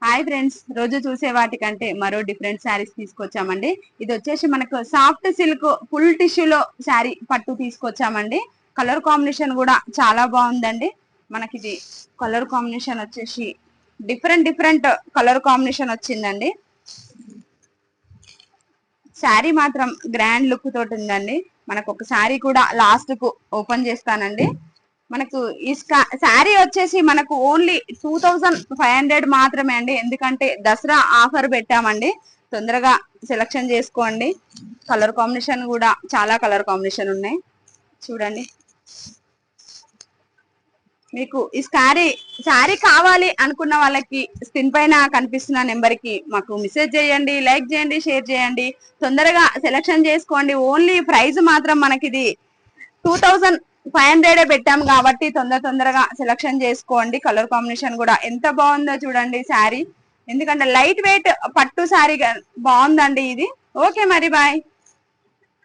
Hi friends, రోజు చూసే వాటికంటే మరో డిఫరెంట్ శారీస్ తీసుకొచ్చామండి. ఇది వచ్చేసి మనకు సాఫ్ట్ సిల్క్ ఫుల్ టిష్యూలో శారీ పట్టు తీసుకొచ్చామండి. కలర్ కాంబినేషన్ కూడా చాలా బాగుందండి. మనకి ఇది కలర్ కాంబినేషన్ వచ్చేసి డిఫరెంట్ కలర్ కాంబినేషన్ వచ్చిందండి. శారీ మాత్రం గ్రాండ్ లుక్ తోటి ఉందండి. మనకు ఒక శారీ కూడా లాస్ట్ కు ఓపెన్ చేస్తానండి. మనకు ఈ శారీ వచ్చేసి మనకు ఓన్లీ 2500 మాత్రమే అండి. ఎందుకంటే దసరా ఆఫర్ పెట్టామండి. తొందరగా సెలెక్షన్ చేసుకోండి. కలర్ కాంబినేషన్ కూడా చాలా కలర్ కాంబినేషన్ ఉన్నాయి చూడండి. మీకు ఈ శారీ కావాలి అనుకున్న వాళ్ళకి స్క్రీన్ పైన కనిపిస్తున్న నెంబర్ కి మాకు మెసేజ్ చేయండి, లైక్ చేయండి, షేర్ చేయండి. తొందరగా సెలెక్షన్ చేసుకోండి. ఓన్లీ ప్రైస్ మాత్రం మనకి ఇది 2500 పెట్టాం కాబట్టి తొందరగా సెలెక్షన్ చేసుకోండి. కలర్ కాంబినేషన్ కూడా ఎంత బాగుందో చూడండి శారీ. ఎందుకంటే లైట్ వెయిట్ పట్టు శారీ బాగుందండి ఇది. ఓకే మరి బాయ్.